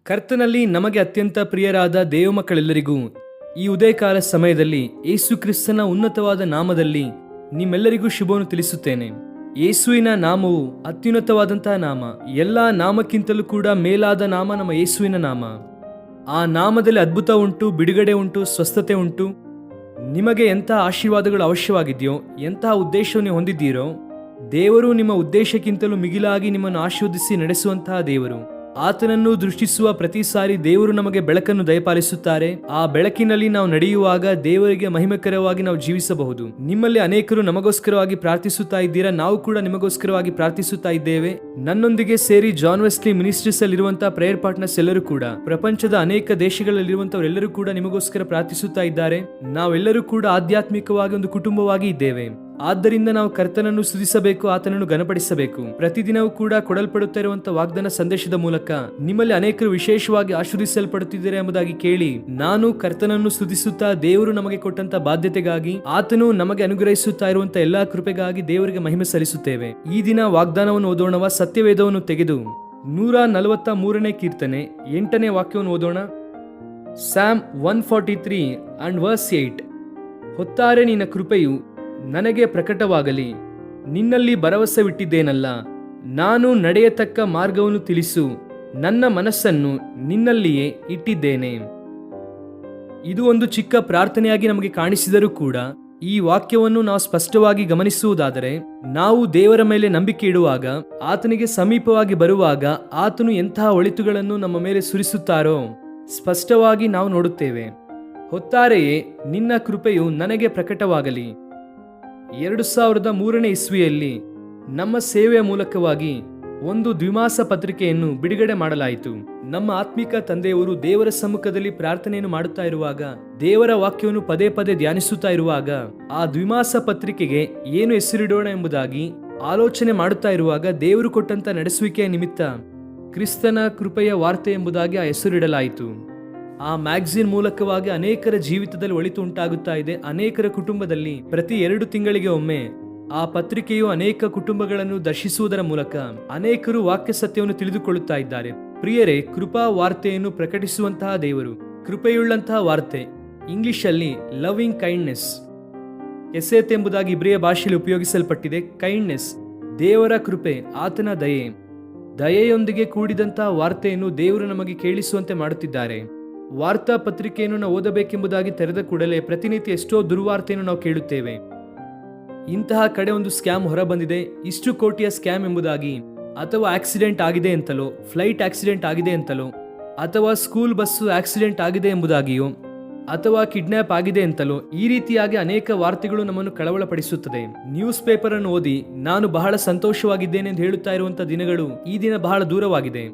ಕರ್ತನಲ್ಲಿ ನಮಗೆ ಅತ್ಯಂತ ಪ್ರಿಯರಾದ ದೇವಮಕ್ಕಳೆಲ್ಲರಿಗೂ ಈ ಉದಯಕಾಲ ಸಮಯದಲ್ಲಿ ಯೇಸು ಕ್ರಿಸ್ತನ ಉನ್ನತವಾದ ನಾಮದಲ್ಲಿ ನಿಮ್ಮೆಲ್ಲರಿಗೂ ಶುಭವನ್ನು ತಿಳಿಸುತ್ತೇನೆ. ಯೇಸುವಿನ ನಾಮವು ಅತ್ಯುನ್ನತವಾದಂತಹ ನಾಮ. ಎಲ್ಲ ನಾಮಕ್ಕಿಂತಲೂ ಕೂಡ ಮೇಲಾದ ನಾಮ ನಮ್ಮ ಯೇಸುವಿನ ನಾಮ. ಆ ನಾಮದಲ್ಲಿ ಅದ್ಭುತ ಉಂಟು, ಬಿಡುಗಡೆ ಉಂಟು, ಸ್ವಸ್ಥತೆ ಉಂಟು. ನಿಮಗೆ ಎಂಥ ಆಶೀರ್ವಾದಗಳು ಅವಶ್ಯವಾಗಿದೆಯೋ, ಎಂತಹ ಉದ್ದೇಶವನ್ನು ಹೊಂದಿದ್ದೀರೋ, ದೇವರು ನಿಮ್ಮ ಉದ್ದೇಶಕ್ಕಿಂತಲೂ ಮಿಗಿಲಾಗಿ ನಿಮ್ಮನ್ನು ಆಶೀರ್ವದಿಸಿ ನಡೆಸುವಂತಹ ದೇವರು. ಆತನನ್ನು ದೃಷ್ಟಿಸುವ ಪ್ರತಿ ಸಾರಿ ದೇವರು ನಮಗೆ ಬೆಳಕನ್ನು ದಯಪಾಲಿಸುತ್ತಾರೆ. ಆ ಬೆಳಕಿನಲ್ಲಿ ನಾವು ನಡೆಯುವಾಗ ದೇವರಿಗೆ ಮಹಿಮೆಕರವಾಗಿ ನಾವು ಜೀವಿಸಬಹುದು. ನಿಮ್ಮಲ್ಲಿ ಅನೇಕರು ನಮಗೋಸ್ಕರವಾಗಿ ಪ್ರಾರ್ಥಿಸುತ್ತಾ ಇದ್ದೀರಾ. ನಾವು ಕೂಡ ನಿಮಗೋಸ್ಕರವಾಗಿ ಪ್ರಾರ್ಥಿಸುತ್ತಾ ಇದ್ದೇವೆ. ನನ್ನೊಂದಿಗೆ ಸೇರಿ ಜಾನ್ ವೆಸ್ಲಿ ಮಿನಿಸ್ಟ್ರೀಸ್ ಅಲ್ಲಿ ಇರುವಂತಹ ಪ್ರೇಯರ್ ಪಾರ್ಟ್ನರ್ಸ್ ಎಲ್ಲರೂ ಕೂಡ, ಪ್ರಪಂಚದ ಅನೇಕ ದೇಶಗಳಲ್ಲಿರುವಂತವರೆಲ್ಲರೂ ಕೂಡ ನಿಮಗೋಸ್ಕರ ಪ್ರಾರ್ಥಿಸುತ್ತಾ ಇದ್ದಾರೆ. ನಾವೆಲ್ಲರೂ ಕೂಡ ಆಧ್ಯಾತ್ಮಿಕವಾಗಿ ಒಂದು ಕುಟುಂಬವಾಗಿ ಇದ್ದೇವೆ. ಆದ್ದರಿಂದ ನಾವು ಕರ್ತನನ್ನು ಸ್ತುತಿಸಬೇಕು, ಆತನನ್ನು ಘನಪಡಿಸಬೇಕು. ಪ್ರತಿದಿನವೂ ಕೂಡ ಕೊಡಲ್ಪಡುತ್ತಾ ಇರುವಂತಹ ವಾಗ್ದಾನ ಸಂದೇಶದ ಮೂಲಕ ನಿಮ್ಮಲ್ಲಿ ಅನೇಕರು ವಿಶೇಷವಾಗಿ ಆಶೀರ್ವದಿಸಲ್ಪಡುತ್ತಿದ್ದಾರೆ ಎಂಬುದಾಗಿ ಕೇಳಿ ನಾನು ಕರ್ತನನ್ನು ಸ್ತುತಿಸುತ್ತಾ ದೇವರು ನಮಗೆ ಕೊಟ್ಟಂತ ಬಾಧ್ಯತೆಗಾಗಿ, ಆತನು ನಮಗೆ ಅನುಗ್ರಹಿಸುತ್ತಾ ಇರುವಂತಹ ಎಲ್ಲಾ ಕೃಪೆಗಾಗಿ ದೇವರಿಗೆ ಮಹಿಮೆ ಸಲ್ಲಿಸುತ್ತೇವೆ. ಈ ದಿನ ವಾಗ್ದಾನವನ್ನು ಓದೋಣವ. ಸತ್ಯವೇದವನ್ನು ತೆಗೆದು 143ನೇ ಕೀರ್ತನೆ 8ನೇ ವಾಕ್ಯವನ್ನು ಓದೋಣ. Sam 143 and verse 8. ಹೊತ್ತಾರೆ ನಿನ್ನ ಕೃಪೆಯು ನನಗೆ ಪ್ರಕಟವಾಗಲಿ, ನಿನ್ನಲ್ಲಿ ಭರವಸವಿಟ್ಟಿದ್ದೇನಲ್ಲ. ನಾನು ನಡೆಯತಕ್ಕ ಮಾರ್ಗವನ್ನು ತಿಳಿಸು, ನನ್ನ ಮನಸ್ಸನ್ನು ನಿನ್ನಲ್ಲಿಯೇ ಇಟ್ಟಿದ್ದೇನೆ. ಇದು ಒಂದು ಚಿಕ್ಕ ಪ್ರಾರ್ಥನೆಯಾಗಿ ನಮಗೆ ಕಾಣಿಸಿದರೂ ಕೂಡ ಈ ವಾಕ್ಯವನ್ನು ನಾವು ಸ್ಪಷ್ಟವಾಗಿ ಗಮನಿಸುವುದಾದರೆ, ನಾವು ದೇವರ ಮೇಲೆ ನಂಬಿಕೆ ಇಡುವಾಗ, ಆತನಿಗೆ ಸಮೀಪವಾಗಿ ಬರುವಾಗ ಆತನು ಎಂತಹ ಒಳಿತುಗಳನ್ನು ನಮ್ಮ ಮೇಲೆ ಸುರಿಸುತ್ತಾರೋ ಸ್ಪಷ್ಟವಾಗಿ ನಾವು ನೋಡುತ್ತೇವೆ. ಹೊತ್ತಾರೆಯೇ ನಿನ್ನ ಕೃಪೆಯು ನನಗೆ ಪ್ರಕಟವಾಗಲಿ. 2003ನೇ ಇಸ್ವಿಯಲ್ಲಿ ನಮ್ಮ ಸೇವೆಯ ಮೂಲಕವಾಗಿ ಒಂದು ದ್ವಿಮಾಸ ಪತ್ರಿಕೆಯನ್ನು ಬಿಡುಗಡೆ ಮಾಡಲಾಯಿತು. ನಮ್ಮ ಆತ್ಮಿಕ ತಂದೆಯವರು ದೇವರ ಸಮ್ಮುಖದಲ್ಲಿ ಪ್ರಾರ್ಥನೆಯನ್ನು ಮಾಡುತ್ತಾ ಇರುವಾಗ, ದೇವರ ವಾಕ್ಯವನ್ನು ಪದೇ ಪದೇ ಧ್ಯಾನಿಸುತ್ತಾ ಇರುವಾಗ, ಆ ದ್ವಿಮಾಸ ಪತ್ರಿಕೆಗೆ ಏನು ಹೆಸರಿಡೋಣ ಎಂಬುದಾಗಿ ಆಲೋಚನೆ ಮಾಡುತ್ತಾ ಇರುವಾಗ, ದೇವರು ಕೊಟ್ಟಂತ ನಡೆಸುವಿಕೆಯ ನಿಮಿತ್ತ ಕ್ರಿಸ್ತನ ಕೃಪೆಯ ವಾರ್ತೆ ಎಂಬುದಾಗಿ ಆ ಹೆಸರಿಡಲಾಯಿತು. ಆ ಮ್ಯಾಗಝಿನ್ ಮೂಲಕವಾಗಿ ಅನೇಕರ ಜೀವಿತದಲ್ಲಿ ಒಳಿತು ಉಂಟಾಗುತ್ತಾ ಇದೆ. ಅನೇಕರ ಕುಟುಂಬದಲ್ಲಿ ಪ್ರತಿ 2 ತಿಂಗಳಿಗೆ ಒಮ್ಮೆ ಆ ಪತ್ರಿಕೆಯು ಅನೇಕ ಕುಟುಂಬಗಳನ್ನು ದರ್ಶಿಸುವುದರ ಮೂಲಕ ಅನೇಕರು ವಾಕ್ಯ ಸತ್ಯವನ್ನು ತಿಳಿದುಕೊಳ್ಳುತ್ತಾ ಇದ್ದಾರೆ. ಪ್ರಿಯರೇ, ಕೃಪಾ ವಾರ್ತೆಯನ್ನು ಪ್ರಕಟಿಸುವಂತಹ ದೇವರು, ಕೃಪೆಯುಳ್ಳಂತಹ ವಾರ್ತೆ, ಇಂಗ್ಲಿಷ್ ಅಲ್ಲಿ ಲವಿಂಗ್ ಕೈಂಡ್ನೆಸ್, ಎಸೆತ್ ಎಂಬುದಾಗಿ ಇಬ್ರಿಯ ಭಾಷೆಯಲ್ಲಿ ಉಪಯೋಗಿಸಲ್ಪಟ್ಟಿದೆ. ಕೈಂಡ್ನೆಸ್, ದೇವರ ಕೃಪೆ, ಆತನ ದಯೆ, ದಯೆಯೊಂದಿಗೆ ಕೂಡಿದಂತಹ ವಾರ್ತೆಯನ್ನು ದೇವರು ನಮಗೆ ಕೇಳಿಸುವಂತೆ ಮಾಡುತ್ತಿದ್ದಾರೆ. ವಾರ್ತಾ ಪತ್ರಿಕೆಯನ್ನು ನಾವು ಓದಬೇಕೆಂಬುದಾಗಿ ತೆರೆದ ಕೂಡಲೇ ಪ್ರತಿನಿತ್ಯ ಎಷ್ಟೋ ದುರ್ವಾರ್ತೆಯನ್ನು ನಾವು ಕೇಳುತ್ತೇವೆ. ಇಂತಹ ಕಡೆ ಒಂದು ಸ್ಕ್ಯಾಮ್ ಹೊರ ಬಂದಿದೆ, ಇಷ್ಟು ಕೋಟಿಯ ಸ್ಕ್ಯಾಮ್ ಎಂಬುದಾಗಿ, ಅಥವಾ ಆಕ್ಸಿಡೆಂಟ್ ಆಗಿದೆ ಅಂತಲೋ, ಫ್ಲೈಟ್ ಆಕ್ಸಿಡೆಂಟ್ ಆಗಿದೆ ಅಂತಲೋ, ಅಥವಾ ಸ್ಕೂಲ್ ಬಸ್ಸು ಆಕ್ಸಿಡೆಂಟ್ ಆಗಿದೆ ಎಂಬುದಾಗಿಯೋ, ಅಥವಾ ಕಿಡ್ನಾಪ್ ಆಗಿದೆ ಅಂತಲೋ, ಈ ರೀತಿಯಾಗಿ ಅನೇಕ ವಾರ್ತೆಗಳು ನಮ್ಮನ್ನು ಕಳವಳಪಡಿಸುತ್ತದೆ. ನ್ಯೂಸ್ ಪೇಪರ್ ಅನ್ನು ಓದಿ ನಾನು ಬಹಳ ಸಂತೋಷವಾಗಿದ್ದೇನೆ ಎಂದು ಹೇಳುತ್ತಾ ಇರುವಂತಹ ದಿನಗಳು ಈ ದಿನ ಬಹಳ ದೂರವಾಗಿದೆ.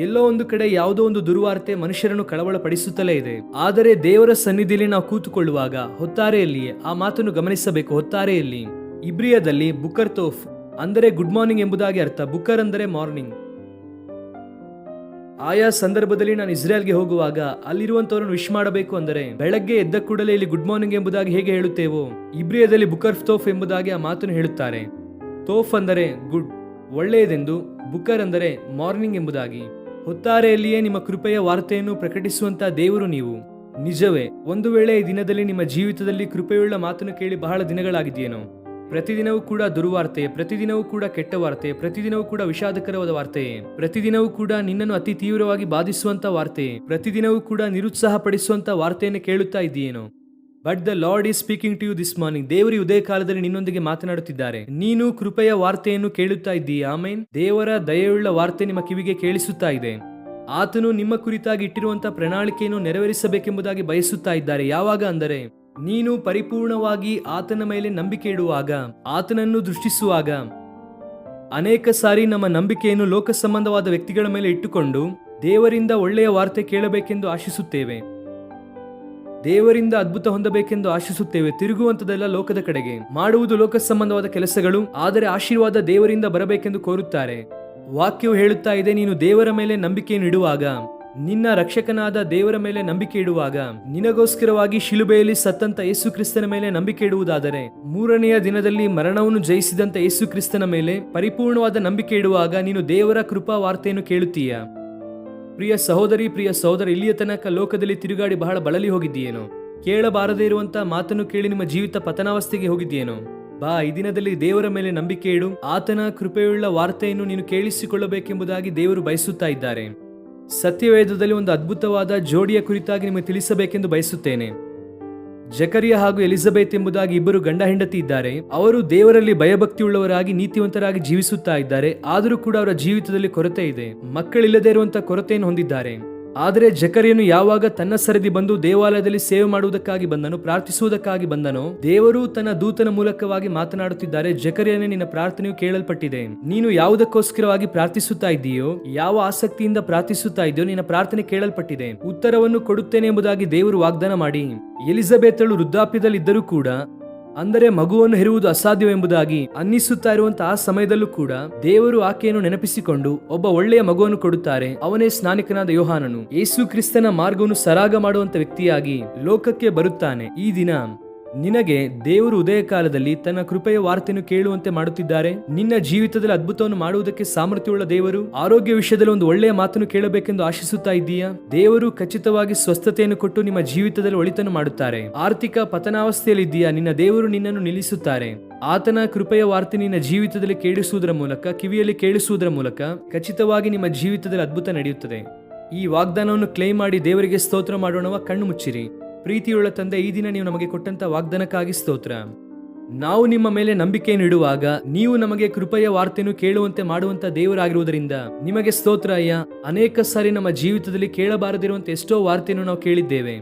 ಎಲ್ಲೋ ಒಂದು ಕಡೆ ಯಾವುದೋ ಒಂದು ದುರ್ವಾರ್ತೆ ಮನುಷ್ಯರನ್ನು ಕಳವಳಪಡಿಸುತ್ತಲೇ ಇದೆ. ಆದರೆ ದೇವರ ಸನ್ನಿಧಿಯಲ್ಲಿ ನಾವು ಕೂತುಕೊಳ್ಳುವಾಗ ಹೊತ್ತಾರೆಯಲ್ಲಿಯೇ ಆ ಮಾತನ್ನು ಗಮನಿಸಬೇಕು. ಹೊತ್ತಾರೆಯಲ್ಲಿ ಇಬ್ರಿಯದಲ್ಲಿ ಬುಕರ್ ತೋಫ್ ಅಂದರೆ ಗುಡ್ ಮಾರ್ನಿಂಗ್ ಎಂಬುದಾಗಿ ಅರ್ಥ. ಬುಕರ್ ಅಂದರೆ ಮಾರ್ನಿಂಗ್. ಆಯಾ ಸಂದರ್ಭದಲ್ಲಿ ನಾನು ಇಸ್ರೇಲ್ಗೆ ಹೋಗುವಾಗ ಅಲ್ಲಿರುವಂತವರನ್ನು ವಿಶ್ ಮಾಡಬೇಕು ಅಂದರೆ ಬೆಳಗ್ಗೆ ಎದ್ದ ಕೂಡಲೇ ಇಲ್ಲಿ ಗುಡ್ ಮಾರ್ನಿಂಗ್ ಎಂಬುದಾಗಿ ಹೇಗೆ ಹೇಳುತ್ತೇವೋ, ಇಬ್ರಿಯದಲ್ಲಿ ಬುಕರ್ ತೋಫ್ ಎಂಬುದಾಗಿ ಆ ಮಾತನ್ನು ಹೇಳುತ್ತಾರೆ. ತೋಫ್ ಅಂದರೆ ಗುಡ್, ಒಳ್ಳೆಯದೆಂದು, ಬುಕರ್ ಅಂದರೆ ಮಾರ್ನಿಂಗ್ ಎಂಬುದಾಗಿ. ಹೊತ್ತಾರೆಯಲ್ಲಿಯೇ ನಿಮ್ಮ ಕೃಪೆಯ ವಾರ್ತೆಯನ್ನು ಪ್ರಕಟಿಸುವಂತಹ ದೇವರು ನೀವು. ನಿಜವೇ, ಒಂದು ವೇಳೆ ಈ ದಿನದಲ್ಲಿ ನಿಮ್ಮ ಜೀವಿತದಲ್ಲಿ ಕೃಪೆಯುಳ್ಳ ಮಾತನ್ನು ಕೇಳಿ ಬಹಳ ದಿನಗಳಾಗಿದೆಯೇನೋ? ಪ್ರತಿದಿನವೂ ಕೂಡ ದುರ್ವಾರ್ತೆ, ಪ್ರತಿದಿನವೂ ಕೂಡ ಕೆಟ್ಟ ವಾರ್ತೆ, ಪ್ರತಿದಿನವೂ ಕೂಡ ವಿಷಾದಕರವಾದ ವಾರ್ತೆಯೇ, ಪ್ರತಿದಿನವೂ ಕೂಡ ನಿನ್ನನ್ನು ಅತಿ ತೀವ್ರವಾಗಿ ಬಾಧಿಸುವಂತ ವಾರ್ತೆಯೇ, ಪ್ರತಿದಿನವೂ ಕೂಡ ನಿರುತ್ಸಾಹ ಪಡಿಸುವಂತ ವಾರ್ತೆಯನ್ನು ಕೇಳುತ್ತಾ ಇದ್ದೀಯೇನೋ? But the Lord is speaking to you this morning. ದೇವರು ಉದಯ ಕಾಲದಲ್ಲಿ ನಿನ್ನೊಂದಿಗೆ ಮಾತನಾಡುತ್ತಿದ್ದಾರೆ. ನೀನು ಕೃಪೆಯ ವಾರ್ತೆಯನ್ನು ಕೇಳುತ್ತಾ ಇದ್ದೀಯ. ಆಮೇನ್. ದೇವರ ದಯೆಯುಳ್ಳ ವಾರ್ತೆ ನಿಮ್ಮ ಕಿವಿಗೆ ಕೇಳಿಸುತ್ತಾ ಇದೆ. ಆತನು ನಿಮ್ಮ ಕುರಿತಾಗಿ ಇಟ್ಟಿರುವಂತಹ ಪ್ರಣಾಳಿಕೆಯನ್ನು ನೆರವೇರಿಸಬೇಕೆಂಬುದಾಗಿ ಬಯಸುತ್ತಾ ಇದ್ದಾರೆ. ಯಾವಾಗ ಅಂದರೆ ನೀನು ಪರಿಪೂರ್ಣವಾಗಿ ಆತನ ಮೇಲೆ ನಂಬಿಕೆ ಇಡುವಾಗ, ಆತನನ್ನು ದೃಷ್ಟಿಸುವಾಗ. ಅನೇಕ ಸಾರಿ ನಮ್ಮ ನಂಬಿಕೆಯನ್ನು ಲೋಕ ಸಂಬಂಧವಾದ ವ್ಯಕ್ತಿಗಳ ಮೇಲೆ ಇಟ್ಟುಕೊಂಡು ದೇವರಿಂದ ಒಳ್ಳೆಯ ವಾರ್ತೆ ಕೇಳಬೇಕೆಂದು ಆಶಿಸುತ್ತೇವೆ. ದೇವರಿಂದ ಅದ್ಭುತ ಹೊಂದಬೇಕೆಂದು ಆಶಿಸುತ್ತೇವೆ. ತಿರುಗುವಂತದೆಲ್ಲ ಲೋಕದ ಕಡೆಗೆ, ಮಾಡುವುದು ಲೋಕ ಸಂಬಂಧವಾದ ಕೆಲಸಗಳು, ಆದರೆ ಆಶೀರ್ವಾದ ದೇವರಿಂದ ಬರಬೇಕೆಂದು ಕೋರುತ್ತಾರೆ. ವಾಕ್ಯವು ಹೇಳುತ್ತಾ ಇದೆ, ನೀನು ದೇವರ ಮೇಲೆ ನಂಬಿಕೆಯನ್ನು ಇಡುವಾಗ ನಿನ್ನ ರಕ್ಷಕನಾದ ದೇವರ ಮೇಲೆ ನಂಬಿಕೆ ಇಡುವಾಗ, ನಿನಗೋಸ್ಕರವಾಗಿ ಶಿಲುಬೆಯಲ್ಲಿ ಸತ್ತಂತ ಯೇಸು ಕ್ರಿಸ್ತನ ಮೇಲೆ ನಂಬಿಕೆ ಇಡುವುದಾದರೆ, ಮೂರನೆಯ ದಿನದಲ್ಲಿ ಮರಣವನ್ನು ಜಯಿಸಿದಂತ ಯೇಸು ಕ್ರಿಸ್ತನ ಮೇಲೆ ಪರಿಪೂರ್ಣವಾದ ನಂಬಿಕೆ ಇಡುವಾಗ ನೀನು ದೇವರ ಕೃಪಾ ವಾರ್ತೆಯನ್ನು ಕೇಳುತ್ತೀಯ. ಪ್ರಿಯ ಸಹೋದರಿ, ಪ್ರಿಯ ಸಹೋದರ, ಇಲ್ಲಿಯ ತನಕ ಲೋಕದಲ್ಲಿ ತಿರುಗಾಡಿ ಬಹಳ ಬಳಲಿ ಹೋಗಿದ್ದೀಯೇನೋ? ಕೇಳಬಾರದೇ ಇರುವಂತ ಮಾತನ್ನು ಕೇಳಿ ನಿಮ್ಮ ಜೀವಿತ ಪತನಾವಸ್ಥೆಗೆ ಹೋಗಿದ್ದೀಯೇನೋ? ಬಾ, ಈ ದಿನದಲ್ಲಿ ದೇವರ ಮೇಲೆ ನಂಬಿಕೆ ಇಡು. ಆತನ ಕೃಪೆಯುಳ್ಳ ವಾರ್ತೆಯನ್ನು ನೀನು ಕೇಳಿಸಿಕೊಳ್ಳಬೇಕೆಂಬುದಾಗಿ ದೇವರು ಬಯಸುತ್ತಾ ಇದ್ದಾರೆ. ಸತ್ಯವೇದದಲ್ಲಿ ಒಂದು ಅದ್ಭುತವಾದ ಜೋಡಿಯ ಕುರಿತಾಗಿ ನಿಮಗೆ ತಿಳಿಸಬೇಕೆಂದು ಬಯಸುತ್ತೇನೆ. ಜಕರಿಯ ಹಾಗೂ ಎಲಿಜಬೆತ್ ಎಂಬುದಾಗಿ ಇಬ್ಬರು ಗಂಡ ಹೆಂಡತಿ ಇದ್ದಾರೆ. ಅವರು ದೇವರಲ್ಲಿ ಭಯಭಕ್ತಿಯುಳ್ಳವರಾಗಿ ನೀತಿವಂತರಾಗಿ ಜೀವಿಸುತ್ತಾ ಇದ್ದಾರೆ. ಆದರೂ ಕೂಡ ಅವರ ಜೀವಿತದಲ್ಲಿ ಕೊರತೆ ಇದೆ. ಮಕ್ಕಳಿಲ್ಲದೆ ಇರುವಂತಹ ಕೊರತೆಯನ್ನು ಹೊಂದಿದ್ದಾರೆ. ಆದರೆ ಜಕರಿಯನು ಯಾವಾಗ ತನ್ನ ಸರದಿ ಬಂದು ದೇವಾಲಯದಲ್ಲಿ ಸೇವೆ ಮಾಡುವುದಕ್ಕಾಗಿ ಬಂದನು, ಪ್ರಾರ್ಥಿಸುವುದಕ್ಕಾಗಿ ಬಂದನೋ, ದೇವರು ತನ್ನ ದೂತನ ಮೂಲಕವಾಗಿ ಮಾತನಾಡುತ್ತಿದ್ದಾರೆ. ಜಕರಿಯನೇ, ನಿನ್ನ ಪ್ರಾರ್ಥನೆಯು ಕೇಳಲ್ಪಟ್ಟಿದೆ. ನೀನು ಯಾವುದಕ್ಕೋಸ್ಕರವಾಗಿ ಪ್ರಾರ್ಥಿಸುತ್ತಾ ಇದ್ದೀಯೋ, ಯಾವ ಆಸಕ್ತಿಯಿಂದ ಪ್ರಾರ್ಥಿಸುತ್ತಾ ಇದೆಯೋ, ನಿನ್ನ ಪ್ರಾರ್ಥನೆ ಕೇಳಲ್ಪಟ್ಟಿದೆ. ಉತ್ತರವನ್ನು ಕೊಡುತ್ತೇನೆ ಎಂಬುದಾಗಿ ದೇವರು ವಾಗ್ದಾನ ಮಾಡಿ, ಎಲಿಜಬೆತಳು ವೃದ್ಧಾಪ್ಯದಲ್ಲಿ ಇದ್ದರೂ ಕೂಡ, ಅಂದರೆ ಮಗುವನ್ನು ಹೆರುವುದು ಅಸಾಧ್ಯವೆಂಬುದಾಗಿ ಅನ್ನಿಸುತ್ತಾ ಇರುವಂತಹ ಆ ಸಮಯದಲ್ಲೂ ಕೂಡ ದೇವರು ಆಕೆಯನ್ನು ನೆನಪಿಸಿಕೊಂಡು ಒಬ್ಬ ಒಳ್ಳೆಯ ಮಗುವನ್ನು ಕೊಡುತ್ತಾರೆ. ಅವನೇ ಸ್ನಾನಿಕನಾದ ಯೋಹಾನನು. ಯೇಸು ಕ್ರಿಸ್ತನ ಮಾರ್ಗವನ್ನು ಸರಾಗ ಮಾಡುವಂತ ವ್ಯಕ್ತಿಯಾಗಿ ಲೋಕಕ್ಕೆ ಬರುತ್ತಾನೆ. ಈ ದಿನ ನಿನಗೆ ದೇವರು ಉದಯ ಕಾಲದಲ್ಲಿ ತನ್ನ ಕೃಪೆಯ ವಾರ್ತೆಯನ್ನು ಕೇಳುವಂತೆ ಮಾಡುತ್ತಿದ್ದಾರೆ. ನಿನ್ನ ಜೀವಿತದಲ್ಲಿ ಅದ್ಭುತವನ್ನು ಮಾಡುವುದಕ್ಕೆ ಸಾಮರ್ಥ್ಯವುಳ್ಳ ದೇವರು ಆರೋಗ್ಯ ವಿಷಯದಲ್ಲಿ ಒಂದು ಒಳ್ಳೆಯ ಮಾತನ್ನು ಕೇಳಬೇಕೆಂದು ಆಶಿಸುತ್ತಾ ಇದ್ದೀಯಾ? ದೇವರು ಖಚಿತವಾಗಿ ಸ್ವಸ್ಥತೆಯನ್ನು ಕೊಟ್ಟು ನಿಮ್ಮ ಜೀವಿತದಲ್ಲಿ ಒಳಿತನ್ನು ಮಾಡುತ್ತಾರೆ. ಆರ್ಥಿಕ ಪತನಾವಸ್ಥೆಯಲ್ಲಿ ಇದ್ದೀಯಾ? ನಿನ್ನ ದೇವರು ನಿನ್ನನ್ನು ನಿಲ್ಲಿಸುತ್ತಾರೆ. ಆತನ ಕೃಪೆಯ ವಾರ್ತೆ ನಿನ್ನ ಜೀವಿತದಲ್ಲಿ ಕೇಳಿಸುವುದರ ಮೂಲಕ, ಕಿವಿಯಲ್ಲಿ ಕೇಳಿಸುವುದರ ಮೂಲಕ ಖಚಿತವಾಗಿ ನಿಮ್ಮ ಜೀವಿತದಲ್ಲಿ ಅದ್ಭುತ ನಡೆಯುತ್ತದೆ. ಈ ವಾಗ್ದಾನವನ್ನು ಕ್ಲೇಮ್ ಮಾಡಿ ದೇವರಿಗೆ ಸ್ತೋತ್ರ ಮಾಡೋಣವ. ಕಣ್ಣು ಮುಚ್ಚಿರಿ. ಪ್ರೀತಿಯುಳ್ಳ ತಂದೆ, ಈ ದಿನ ನೀವು ನಮಗೆ ಕೊಟ್ಟಂತ ವಾಗ್ದಾನಕ್ಕಾಗಿ ಸ್ತೋತ್ರ. ನಾವು ನಿಮ್ಮ ಮೇಲೆ ನಂಬಿಕೆಯನ್ನು ಇಡುವಾಗ ನೀವು ನಮಗೆ ಕೃಪೆಯ ವಾರ್ತೆಯನ್ನು ಕೇಳುವಂತೆ ಮಾಡುವಂತ ದೇವರಾಗಿರುವುದರಿಂದ ನಿಮಗೆ ಸ್ತೋತ್ರ ಅಯ್ಯ. ಅನೇಕ ಸಾರಿ ನಮ್ಮ ಜೀವಿತದಲ್ಲಿ ಕೇಳಬಾರದಿರುವಂತೆ ಎಷ್ಟೋ ವಾರ್ತೆಯನ್ನು ನಾವು ಕೇಳಿದ್ದೇವೆ.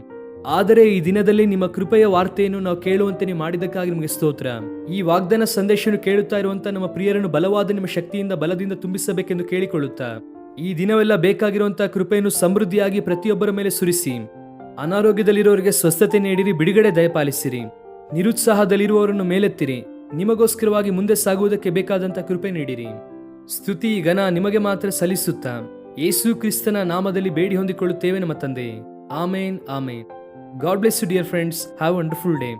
ಆದರೆ ಈ ದಿನದಲ್ಲಿ ನಿಮ್ಮ ಕೃಪೆಯ ವಾರ್ತೆಯನ್ನು ನಾವು ಕೇಳುವಂತೆ ನೀವು ಮಾಡಿದ್ದಕ್ಕಾಗಿ ನಿಮಗೆ ಸ್ತೋತ್ರ. ಈ ವಾಗ್ದಾನ ಸಂದೇಶವನ್ನು ಕೇಳುತ್ತಾ ಇರುವಂತ ನಮ್ಮ ಪ್ರಿಯರನ್ನು ಬಲವಾದ ನಿಮ್ಮ ಶಕ್ತಿಯಿಂದ ಬಲದಿಂದ ತುಂಬಿಸಬೇಕೆಂದು ಕೇಳಿಕೊಳ್ಳುತ್ತಾ, ಈ ದಿನವೆಲ್ಲ ಬೇಕಾಗಿರುವಂತಹ ಕೃಪೆಯನ್ನು ಸಮೃದ್ಧಿಯಾಗಿ ಪ್ರತಿಯೊಬ್ಬರ ಮೇಲೆ ಸುರಿಸಿ, ಅನಾರೋಗ್ಯದಲ್ಲಿರುವವರಿಗೆ ಸ್ವಸ್ಥತೆ ನೀಡಿರಿ, ಬಿಡುಗಡೆ ದಯಪಾಲಿಸಿರಿ, ನಿರುತ್ಸಾಹದಲ್ಲಿರುವವರನ್ನು ಮೇಲೆತ್ತಿರಿ, ನಿಮಗೋಸ್ಕರವಾಗಿ ಮುಂದೆ ಸಾಗುವುದಕ್ಕೆ ಬೇಕಾದಂತ ಕೃಪೆ ನೀಡಿರಿ. ಸ್ತುತಿ ಘನ ನಿಮಗೆ ಮಾತ್ರ ಸಲ್ಲಿಸುತ್ತಾ ಯೇಸು ಕ್ರಿಸ್ತನ ನಾಮದಲ್ಲಿ ಬೇಡಿ ಹೊಂದಿಕೊಳ್ಳುತ್ತೇವೆ ನಮ್ಮ ತಂದೆ. Amen, amen. God bless you dear friends. Have a wonderful day.